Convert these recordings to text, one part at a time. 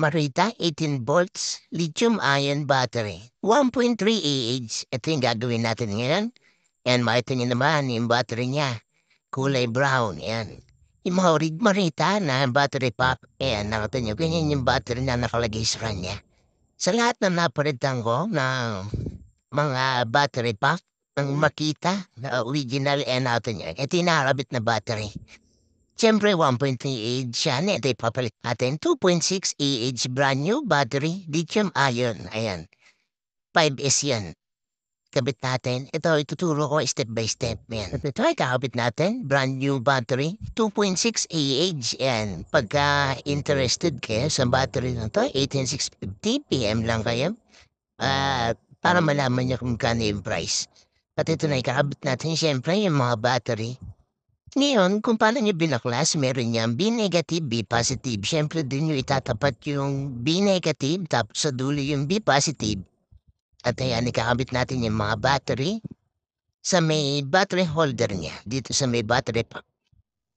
Marita 18 volts lithium-ion battery. 1.3 Ah. Ito yung gagawin natin ngayon. And makita niyo naman yung battery niya. Kulay brown. Yan. Yung mga Marita na battery pack. Ayan, nakita niyo. Ganyan yung battery na nakalagay sa kanya. Sa lahat na napalitan ko ng mga battery pack, ang makita na original natin yan. Ito yung nakakabit na battery. Siyempre, 1.3 Ah yan. Ito ipapalit natin. 2.6 Ah brand new battery, lithium-ion. Ayan. 5S yan. Kabit natin. Ito, ituturo ko step by step. Ayan. At ito ay kakabit natin. Brand new battery. 2.6 Ah. Ayan. Pagka interested kayo sa battery na to, 18650 PM lang kayo. Para malaman niyo kung kano yung price. At ito na ikakabit natin siyempre yung mga battery. Ngayon, kung paano niyo binaklas, meron niyang B negative, B positive. Siyempre din niyo itatapat yung B negative, tapos sa dulo yung B positive. At ayan, ikakabit natin yung mga battery sa may battery holder niya, dito sa may battery pack.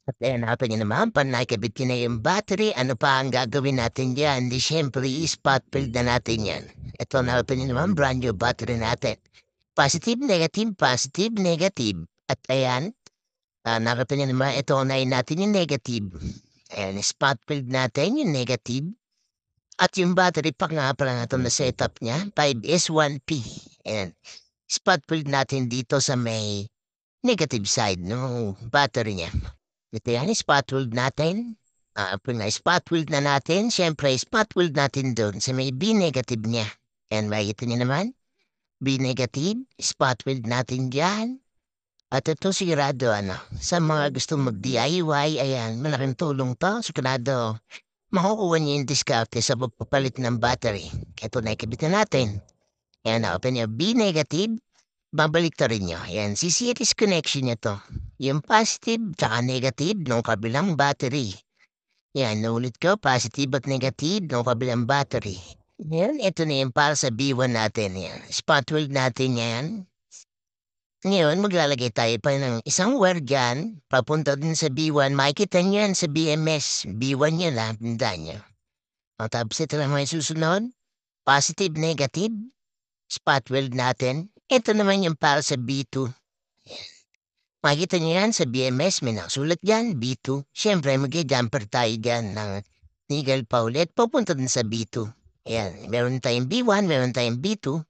At ayan, natin niyo naman, panakabit niyo na yung battery, ano pa ang gagawin natin dyan? Di siyempre, spot field na natin yan. Ito, natin niyo naman, brand new battery natin. Positive, negative, positive, negative. At ayan, nakita niyo naman, ito unahin natin yung negative. Ayan, spot field natin yung negative. At yung battery pack nga pala na ito na setup niya, 5S1P. Ayan, spot field natin dito sa may negative side ng battery niya. Ito yan, spot field natin. Pag na-spot field na natin, syempre spot field natin doon sa may B negative niya. And makikita niyo naman, B negative, spot field natin dyan. At ito sigurado, sa mga gusto mag-DIY, ayan, malaking tulong to. Sigurado, makukuha niyo yung diskarte sa pagpapalit ng battery. Ito na ikabit na natin. Ayan, open niyo, B negative, babalik ta rin niyo. Ayan, si-series connection niya to. Yung positive tsaka negative ng kabilang battery. Ayan, naulit ko, positive at negative ng kabilang battery. Ayan, ito na yung para sa B1 natin. Ayan, spot weld natin yan. Ngayon, maglalagay tayo pa ng isang wire dyan, papunta din sa B1. Makikita niyo yan sa BMS. B1 yan lang, tandaan niyo. O, tapos ito naman yung susunod. Positive, negative. Spot weld natin. Ito naman yung para sa B2. Makikita niyo yan sa BMS. May nakasulat dyan, B2. Siyempre, mag-jumper tayo dyan ng nigel pa ulit. Papunta din sa B2. Ayan, meron tayong B1, meron tayong B2.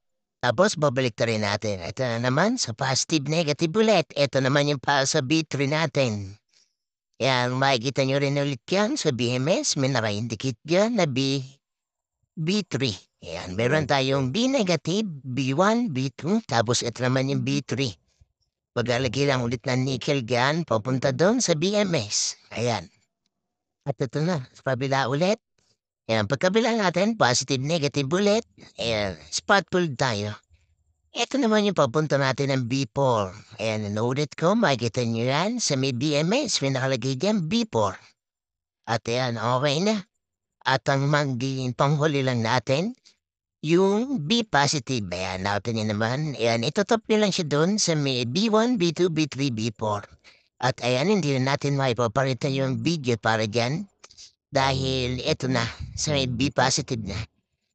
Tapos, babalik na rin natin. Ito na naman sa positive, negative ulit. Ito naman yung para sa B3 natin. Yan, makikita nyo rin ulit yan sa BMS. May naka-indicate dyan na B3. Yan, meron tayong B negative, B1, B2. Tapos, ito naman yung B3. Paglalagay lang ulit ng nickel dyan, papunta doon sa BMS. Ayan. At ito na, sa pabila ulit. Ayan, pagkabila natin, positive, negative ulit. Ayan, spot pull tayo. Ito naman yung papunta natin ng B4. Ayan, in-audit ko, makikita nyo yan sa may BMS, may nakalagay dyan B4. At ayan, okay na. At ang magiging panghuli lang natin, yung B positive. Ayan, natin yun naman. Ayan, itotop nyo lang siya doon sa may B1, B2, B3, B4. At ayan, hindi na natin maipaparita yung video para dyan. Dahil ito na, sa may B positive na.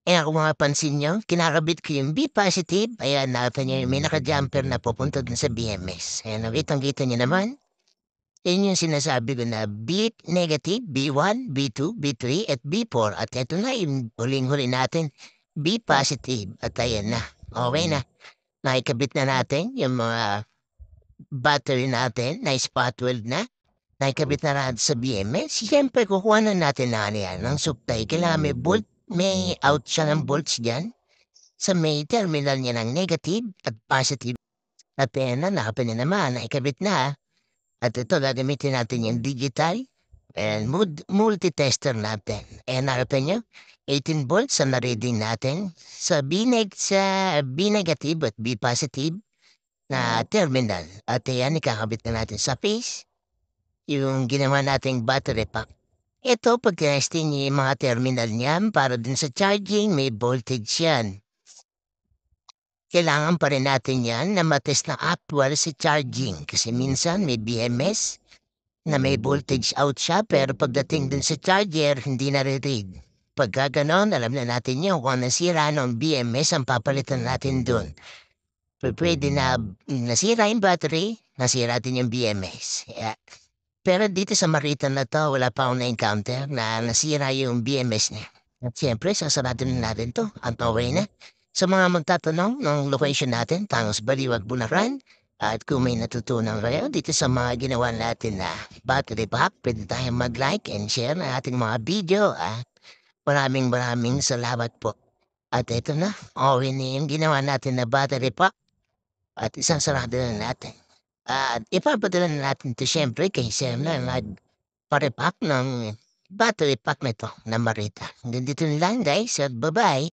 Ayan, kung mapapansin nyo, kinakabit ko yung B positive. Ayan, nakita nyo yung may naka-jumper na pupunta dun sa BMS. Ayan, nakitang-kita nyo naman. Yan yung sinasabi ko na B negative, B1, B2, B3, at B4. At ito na yung huling-huli natin, B positive. At ayan na, okay na. Nakikabit na natin yung mga battery natin na spot weld na. Nakikabit na natin sa BMS. Siyempre, kukuha na natin na yan ng supply. Kailangan may bolt, may out siya ng bolts dyan. Sa may terminal niya ng negative at positive. At yan na, nakapin na naman, nakikabit na. At ito, gagamitin natin yung digital and multitester natin. Ayan, nakapin nyo, 18 volts ang na-reading natin sa B negative at B positive na terminal. At ayan, ikakabit na natin sa face yung ginawa nating battery pack. Ito, pag testing niyo yung mga terminal niyan para din sa charging, may voltage yan. Kailangan pa rin natin yan na matest na actual sa charging kasi minsan may BMS na may voltage out siya pero pagdating dun sa charger, hindi nare-read. pagka gano'n, alam na natin yung kung nasira ng BMS ang papalitan natin dun. Pupuwede na nasira yung battery, nasira din yung BMS, pero dito sa Marita na 'to wala pa akong na-encounter na nasira yung BMS niya. At siyempre sasarado na natin 'to at okey na. Sa mga magtatanong ng location natin, Tangos, Baliwag, Bulacan, at kung may natutunan kayo dito sa mga ginawa natin na battery pack, puwede tayong mag-like and share ng ating mga video, maraming salamat po. At eto na, okey na yung ginawa natin na battery pack at isasarado na natin. At ipapadala na natin 'to siyempre kay Sir na nagpa-repack ng battery pack nito na Marita. Hanggang dito na lang guys at ba-bye.